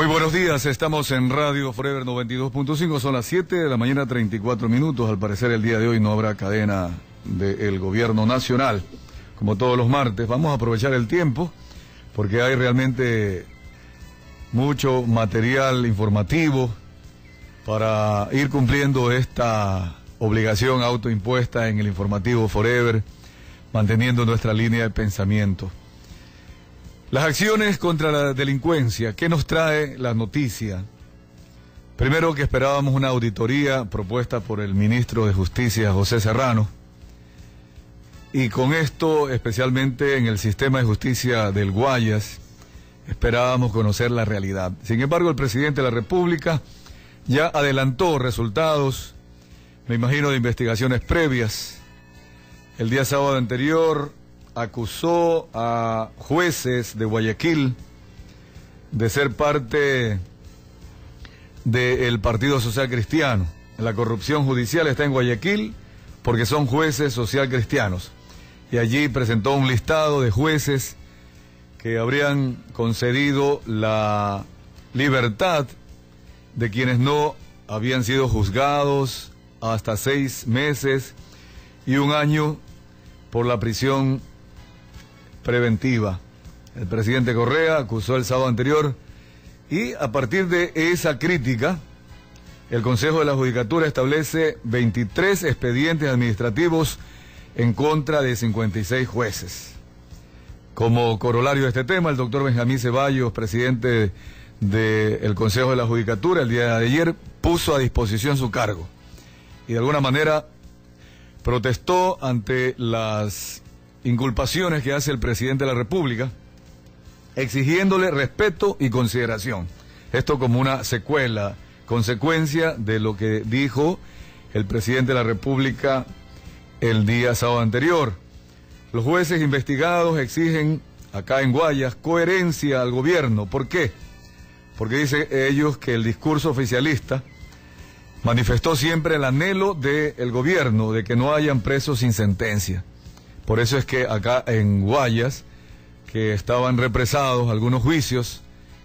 Muy buenos días, estamos en Radio Forever 92.5, son las 7 de la mañana 34 minutos, al parecer el día de hoy no habrá cadena del gobierno nacional, como todos los martes. Vamos a aprovechar el tiempo, porque hay realmente mucho material informativo para ir cumpliendo esta obligación autoimpuesta en el informativo Forever, manteniendo nuestra línea de pensamiento. Las acciones contra la delincuencia, ¿qué nos trae la noticia? Primero, que esperábamos una auditoría propuesta por el ministro de Justicia, José Serrano, y con esto, especialmente en el sistema de justicia del Guayas, esperábamos conocer la realidad. Sin embargo, el presidente de la República ya adelantó resultados, me imagino, de investigaciones previas. El día sábado anterior acusó a jueces de Guayaquil de ser parte del Partido Social Cristiano. La corrupción judicial está en Guayaquil porque son jueces social cristianos. Y allí presentó un listado de jueces que habrían concedido la libertad de quienes no habían sido juzgados hasta 6 meses y 1 año por la prisión preventiva. El presidente Correa acusó el sábado anterior y a partir de esa crítica, el Consejo de la Judicatura establece 23 expedientes administrativos en contra de 56 jueces. Como corolario de este tema, el doctor Benjamín Ceballos, presidente del Consejo de la Judicatura, el día de ayer puso a disposición su cargo y de alguna manera protestó ante las inculpaciones que hace el presidente de la República, exigiéndole respeto y consideración. Esto como una consecuencia de lo que dijo el presidente de la República el día sábado anterior. Los jueces investigados exigen acá en Guayas coherencia al gobierno. ¿Por qué? Porque dicen ellos que el discurso oficialista manifestó siempre el anhelo del gobierno de que no hayan presos sin sentencia. Por eso es que acá en Guayas, que estaban represados algunos juicios,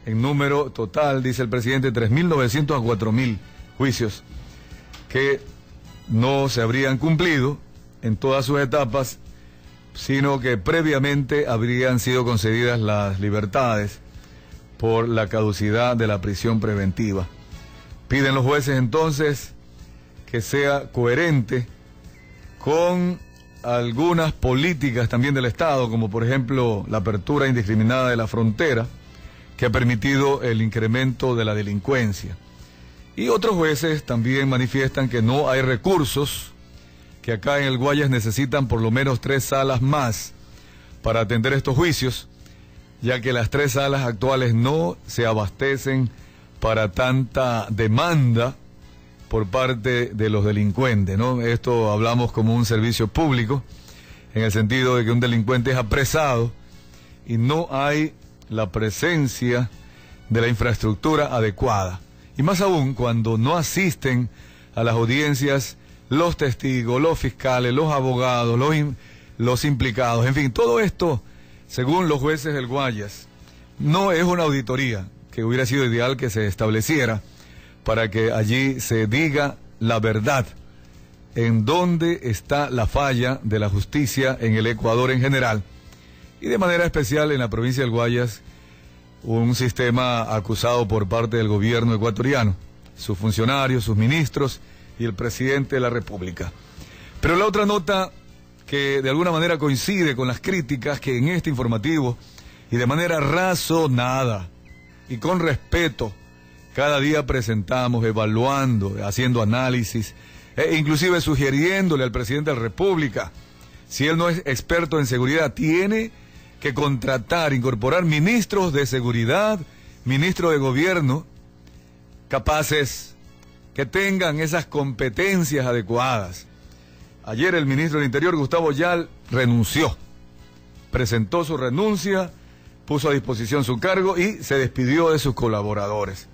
en número total, dice el presidente, 3.900 a 4.000 juicios, que no se habrían cumplido en todas sus etapas, sino que previamente habrían sido concedidas las libertades por la caducidad de la prisión preventiva. Piden los jueces entonces que sea coherente con algunas políticas también del Estado, como por ejemplo la apertura indiscriminada de la frontera, que ha permitido el incremento de la delincuencia. Y otros jueces también manifiestan que no hay recursos, que acá en el Guayas necesitan por lo menos 3 salas más para atender estos juicios, ya que las 3 salas actuales no se abastecen para tanta demanda por parte de los delincuentes, ¿no? Esto hablamos como un servicio público, en el sentido de que un delincuente es apresado y no hay la presencia de la infraestructura adecuada. Y más aún cuando no asisten a las audiencias los testigos, los fiscales, los abogados, los implicados, en fin, todo esto, según los jueces del Guayas, no es una auditoría, que hubiera sido ideal que se estableciera, para que allí se diga la verdad en dónde está la falla de la justicia en el Ecuador en general y de manera especial en la provincia del Guayas, un sistema acusado por parte del gobierno ecuatoriano, sus funcionarios, sus ministros y el presidente de la República. Pero la otra nota que de alguna manera coincide con las críticas que en este informativo y de manera razonada y con respeto cada día presentamos, evaluando, haciendo análisis, inclusive sugiriéndole al presidente de la República, si él no es experto en seguridad, tiene que contratar, incorporar ministros de seguridad, ministros de gobierno, capaces, que tengan esas competencias adecuadas. Ayer el ministro del Interior, Gustavo Yal, renunció, presentó su renuncia, puso a disposición su cargo y se despidió de sus colaboradores.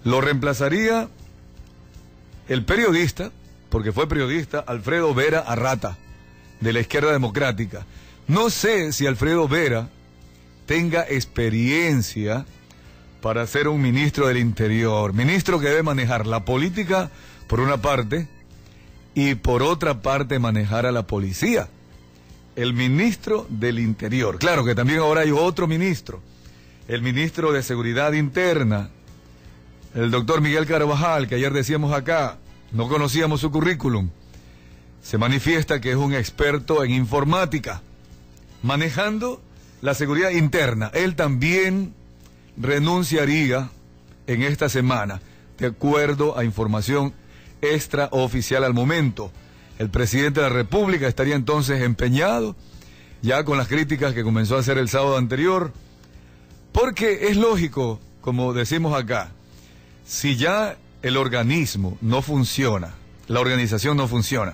Lo reemplazaría el periodista, porque fue periodista, Alfredo Vera Arrata, de la Izquierda Democrática. No sé si Alfredo Vera tenga experiencia para ser un ministro del Interior. Ministro que debe manejar la política por una parte y por otra parte manejar a la policía. El ministro del Interior. Claro que también ahora hay otro ministro, el ministro de Seguridad Interna, el doctor Miguel Carvajal, que ayer decíamos acá, no conocíamos su currículum. Se manifiesta que es un experto en informática, manejando la seguridad interna. Él también renunciaría en esta semana, de acuerdo a información extraoficial al momento. El presidente de la República estaría entonces empeñado, ya con las críticas que comenzó a hacer el sábado anterior, porque es lógico, como decimos acá, si ya el organismo no funciona, la organización no funciona,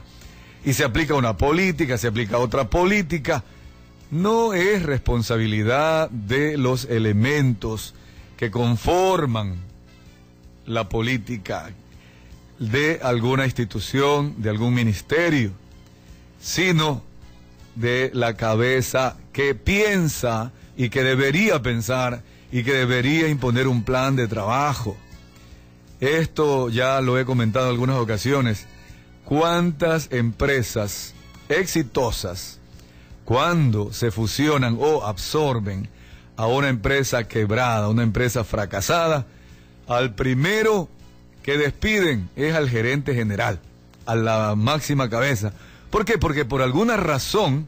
y se aplica una política, se aplica otra política, no es responsabilidad de los elementos que conforman la política de alguna institución, de algún ministerio, sino de la cabeza que piensa y que debería pensar y que debería imponer un plan de trabajo. Esto ya lo he comentado en algunas ocasiones. ¿Cuántas empresas exitosas, cuando se fusionan o absorben a una empresa quebrada, una empresa fracasada, al primero que despiden es al gerente general, a la máxima cabeza? ¿Por qué? Porque por alguna razón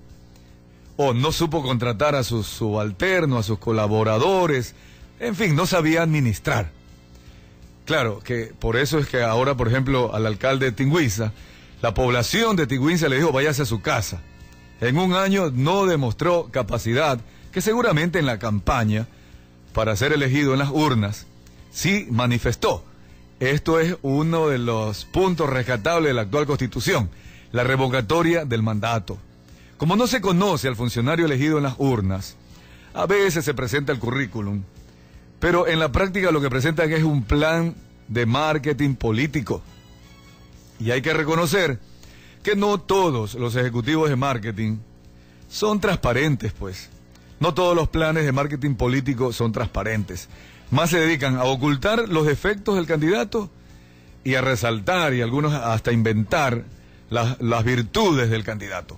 o no supo contratar a sus subalternos, a sus colaboradores, en fin, no sabía administrar. Claro, que por eso es que ahora, por ejemplo, al alcalde de Tingüiza, la población de Tingüiza le dijo, váyase a su casa. En un año no demostró capacidad, que seguramente en la campaña, para ser elegido en las urnas, sí manifestó. Esto es uno de los puntos rescatables de la actual Constitución, la revocatoria del mandato. Como no se conoce al funcionario elegido en las urnas, a veces se presenta el currículum, pero en la práctica lo que presentan es un plan de marketing político. Y hay que reconocer que no todos los ejecutivos de marketing son transparentes, pues. No todos los planes de marketing político son transparentes. Más se dedican a ocultar los defectos del candidato y a resaltar y algunos hasta inventar las virtudes del candidato.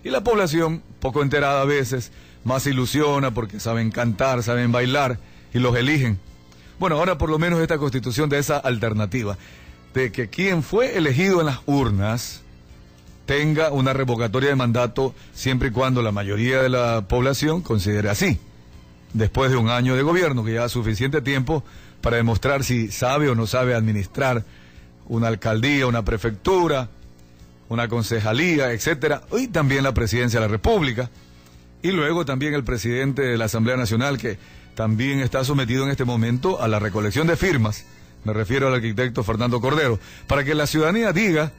Y la población, poco enterada a veces, más se ilusiona porque saben cantar, saben bailar y los eligen. Bueno, ahora por lo menos esta Constitución da esa alternativa de que quien fue elegido en las urnas tenga una revocatoria de mandato siempre y cuando la mayoría de la población considere así. Después de un año de gobierno, que lleva suficiente tiempo para demostrar si sabe o no sabe administrar una alcaldía, una prefectura, una concejalía, etcétera, y también la presidencia de la República, y luego también el presidente de la Asamblea Nacional, que también está sometido en este momento a la recolección de firmas, me refiero al arquitecto Fernando Cordero, para que la ciudadanía diga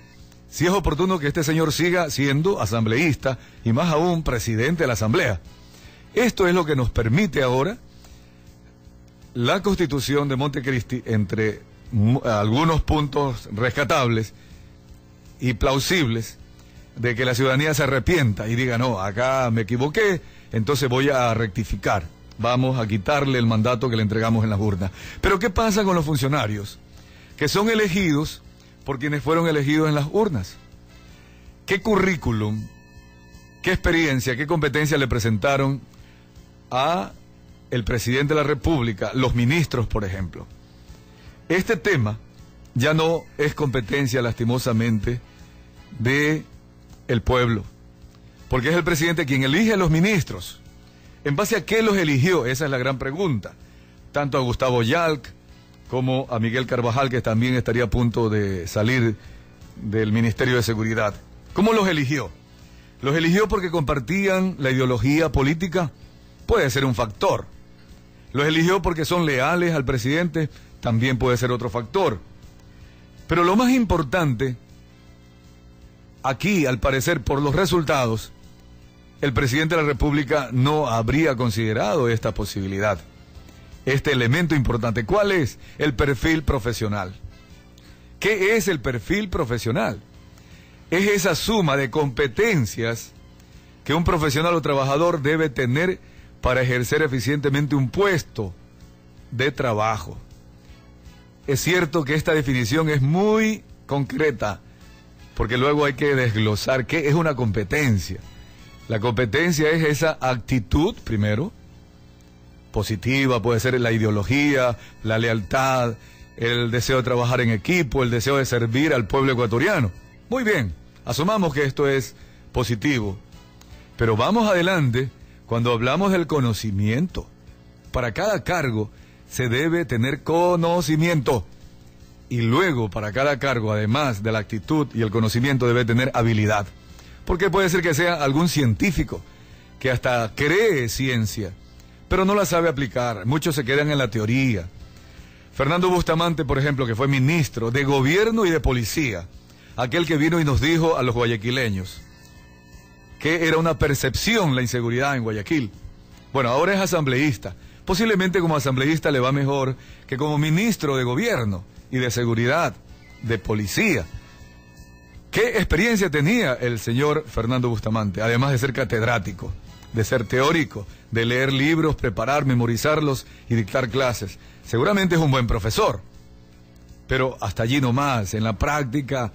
si es oportuno que este señor siga siendo asambleísta y más aún presidente de la Asamblea. Esto es lo que nos permite ahora la Constitución de Montecristi, entre algunos puntos rescatables y plausibles, de que la ciudadanía se arrepienta y diga, no, acá me equivoqué, entonces voy a rectificar, vamos a quitarle el mandato que le entregamos en las urnas. Pero ¿qué pasa con los funcionarios que son elegidos por quienes fueron elegidos en las urnas? ¿Qué currículum, qué experiencia, qué competencia le presentaron a el presidente de la República, los ministros, por ejemplo? Este tema ya no es competencia, lastimosamente, de el pueblo, porque es el presidente quien elige a los ministros. ¿En base a qué los eligió? Esa es la gran pregunta. Tanto a Gustavo Yalc como a Miguel Carvajal, que también estaría a punto de salir del Ministerio de Seguridad. ¿Cómo los eligió? ¿Los eligió porque compartían la ideología política? Puede ser un factor. ¿Los eligió porque son leales al presidente? También puede ser otro factor. Pero lo más importante, aquí, al parecer, por los resultados, el presidente de la República no habría considerado esta posibilidad, este elemento importante. ¿Cuál es? El perfil profesional. ¿Qué es el perfil profesional? Es esa suma de competencias que un profesional o trabajador debe tener para ejercer eficientemente un puesto de trabajo. Es cierto que esta definición es muy concreta, porque luego hay que desglosar qué es una competencia. La competencia es esa actitud, primero, positiva, puede ser la ideología, la lealtad, el deseo de trabajar en equipo, el deseo de servir al pueblo ecuatoriano. Muy bien, asumamos que esto es positivo, pero vamos adelante cuando hablamos del conocimiento. Para cada cargo se debe tener conocimiento. Y luego, para cada cargo, además de la actitud y el conocimiento, debe tener habilidad. Porque puede ser que sea algún científico que hasta cree ciencia, pero no la sabe aplicar. Muchos se quedan en la teoría. Fernando Bustamante, por ejemplo, que fue ministro de Gobierno y de Policía, aquel que vino y nos dijo a los guayaquileños que era una percepción la inseguridad en Guayaquil. Bueno, ahora es asambleísta. Posiblemente como asambleísta le va mejor que como ministro de Gobierno y de Seguridad, de Policía. ¿Qué experiencia tenía el señor Fernando Bustamante? Además de ser catedrático, de ser teórico, de leer libros, preparar, memorizarlos y dictar clases. Seguramente es un buen profesor, pero hasta allí nomás. En la práctica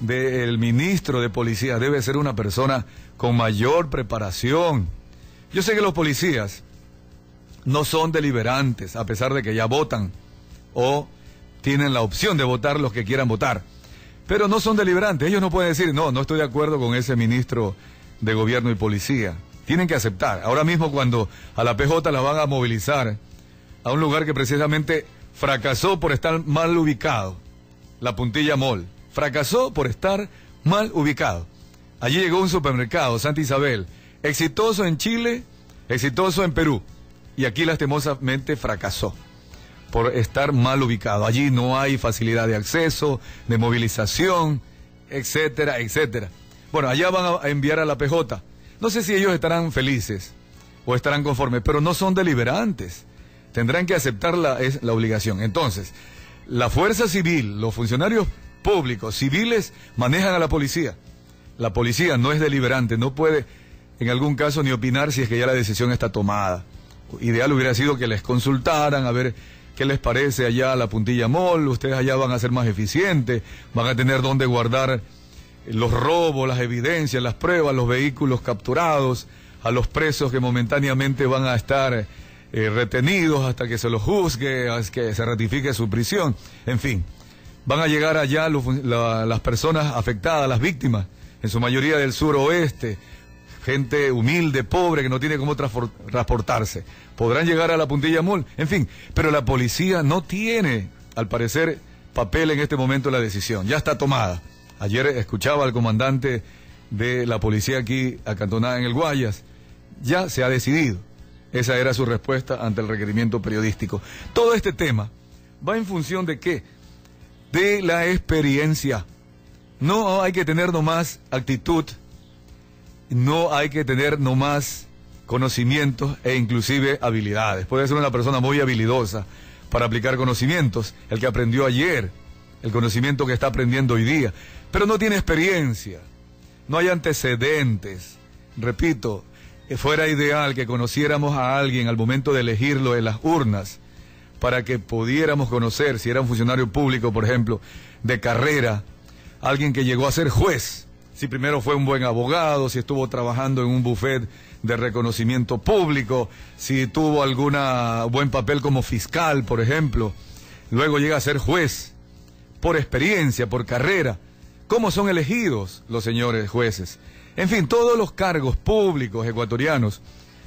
del ministro de Policía debe ser una persona con mayor preparación. Yo sé que los policías no son deliberantes, a pesar de que ya votan o tienen la opción de votar los que quieran votar, pero no son deliberantes. Ellos no pueden decir, no estoy de acuerdo con ese ministro de Gobierno y Policía. Tienen que aceptar. Ahora mismo, cuando a la PJ la van a movilizar a un lugar que precisamente fracasó por estar mal ubicado, la Puntilla Mall, fracasó por estar mal ubicado. Allí llegó un supermercado, Santa Isabel, exitoso en Chile, exitoso en Perú, y aquí lastimosamente fracasó por estar mal ubicado. Allí no hay facilidad de acceso, de movilización, etcétera, etcétera. Bueno, allá van a enviar a la PJ. No sé si ellos estarán felices o estarán conformes, pero no son deliberantes. Tendrán que aceptar la obligación. Entonces, la fuerza civil, los funcionarios públicos, civiles, manejan a la policía. La policía no es deliberante, no puede en algún caso ni opinar si es que ya la decisión está tomada. Ideal hubiera sido que les consultaran a ver qué les parece allá la Puntilla Mall. Ustedes allá van a ser más eficientes, van a tener donde guardar los robos, las evidencias, las pruebas, los vehículos capturados, a los presos que momentáneamente van a estar retenidos hasta que se los juzgue, hasta que se ratifique su prisión. En fin, van a llegar allá las personas afectadas, las víctimas, en su mayoría del suroeste, gente humilde, pobre, que no tiene cómo transportarse. Podrán llegar a la Puntilla Mall, en fin, pero la policía no tiene, al parecer, papel en este momento en la decisión. Ya está tomada. Ayer escuchaba al comandante de la policía aquí, acantonada en el Guayas. Ya se ha decidido. Esa era su respuesta ante el requerimiento periodístico. Todo este tema va en función de ¿qué? De la experiencia. No hay que tener nomás actitud, no hay que tener nomás conocimientos e inclusive habilidades. Puede ser una persona muy habilidosa para aplicar conocimientos, el que aprendió ayer, el conocimiento que está aprendiendo hoy día, pero no tiene experiencia, no hay antecedentes. Repito, fuera ideal que conociéramos a alguien al momento de elegirlo en las urnas, para que pudiéramos conocer si era un funcionario público, por ejemplo, de carrera, alguien que llegó a ser juez, si primero fue un buen abogado, si estuvo trabajando en un buffet de reconocimiento público, si tuvo algún buen papel como fiscal, por ejemplo, luego llega a ser juez, por experiencia, por carrera. ¿Cómo son elegidos los señores jueces? En fin, todos los cargos públicos ecuatorianos,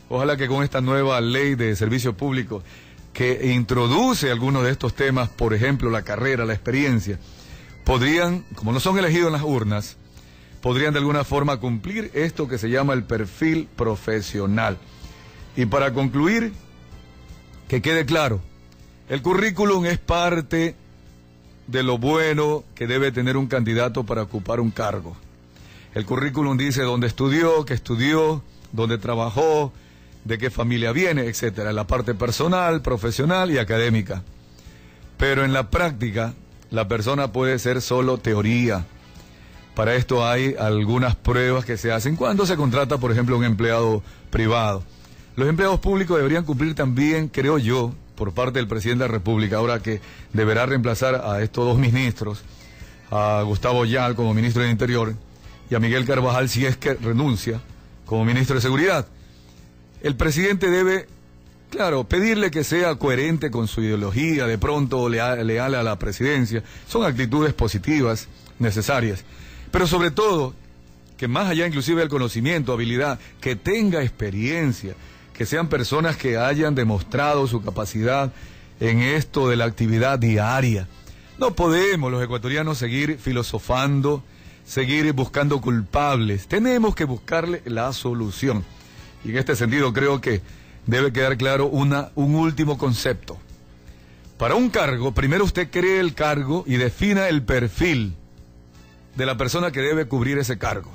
ojalá que con esta nueva ley de servicio público que introduce algunos de estos temas, por ejemplo, la carrera, la experiencia, podrían, como no son elegidos en las urnas, podrían de alguna forma cumplir esto que se llama el perfil profesional. Y para concluir, que quede claro, el currículum es parte de lo bueno que debe tener un candidato para ocupar un cargo. El currículum dice dónde estudió, qué estudió, dónde trabajó, de qué familia viene, etcétera, la parte personal, profesional y académica. Pero en la práctica, la persona puede ser solo teoría. Para esto hay algunas pruebas que se hacen cuando se contrata, por ejemplo, un empleado privado. Los empleados públicos deberían cumplir también, creo yo, por parte del presidente de la República, ahora que deberá reemplazar a estos dos ministros, a Gustavo Yal como ministro del Interior y a Miguel Carvajal si es que renuncia como ministro de Seguridad. El presidente debe, claro, pedirle que sea coherente con su ideología, de pronto leal a la presidencia. Son actitudes positivas, necesarias. Pero sobre todo, que más allá inclusive del conocimiento, habilidad, que tenga experiencia, que sean personas que hayan demostrado su capacidad en esto de la actividad diaria. No podemos los ecuatorianos seguir filosofando, seguir buscando culpables. Tenemos que buscarle la solución. Y en este sentido creo que debe quedar claro un último concepto. Para un cargo, primero usted cree el cargo y defina el perfil de la persona que debe cubrir ese cargo.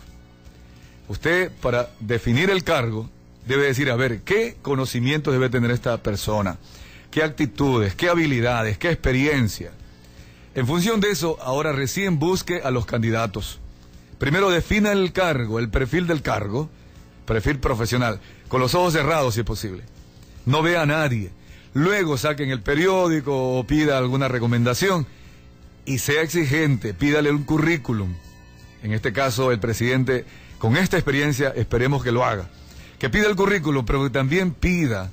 Usted, para definir el cargo, debe decir, a ver, ¿qué conocimientos debe tener esta persona? ¿Qué actitudes? ¿Qué habilidades? ¿Qué experiencia? En función de eso, ahora recién busque a los candidatos. Primero defina el cargo, el perfil del cargo, perfil profesional, con los ojos cerrados si es posible. No vea a nadie. Luego saquen el periódico o pida alguna recomendación y sea exigente, pídale un currículum. En este caso, el presidente, con esta experiencia, esperemos que lo haga. Que pida el currículum, pero que también pida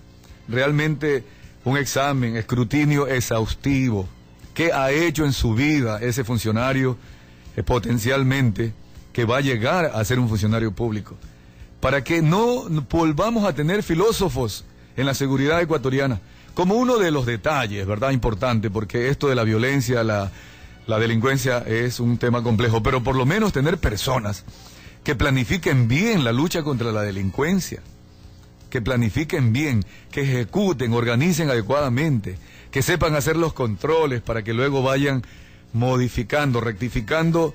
realmente un examen, escrutinio exhaustivo. ¿Qué ha hecho en su vida ese funcionario potencialmente que va a llegar a ser un funcionario público? Para que no volvamos a tener filósofos en la seguridad ecuatoriana. Como uno de los detalles, ¿verdad? Importante, porque esto de la violencia, la delincuencia es un tema complejo, pero por lo menos tener personas que planifiquen bien la lucha contra la delincuencia, que planifiquen bien, que ejecuten, organicen adecuadamente, que sepan hacer los controles para que luego vayan modificando, rectificando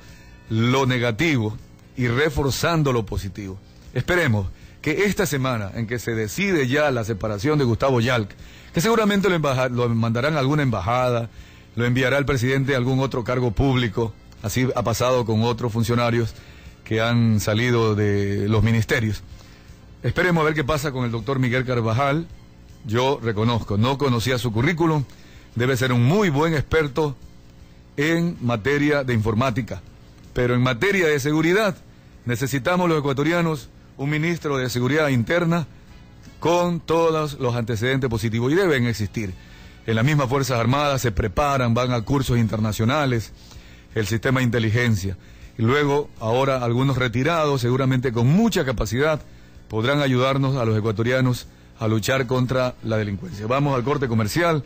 lo negativo y reforzando lo positivo. Esperemos que esta semana en que se decide ya la separación de Gustavo Yalc, que seguramente lo mandarán a alguna embajada, lo enviará el presidente a algún otro cargo público, así ha pasado con otros funcionarios que han salido de los ministerios. Esperemos a ver qué pasa con el doctor Miguel Carvajal. Yo reconozco, no conocía su currículum, debe ser un muy buen experto en materia de informática, pero en materia de seguridad necesitamos los ecuatorianos un ministro de Seguridad Interna con todos los antecedentes positivos y deben existir. En las mismas Fuerzas Armadas se preparan, van a cursos internacionales, el sistema de inteligencia. Y luego, ahora, algunos retirados, seguramente con mucha capacidad, podrán ayudarnos a los ecuatorianos a luchar contra la delincuencia. Vamos al corte comercial.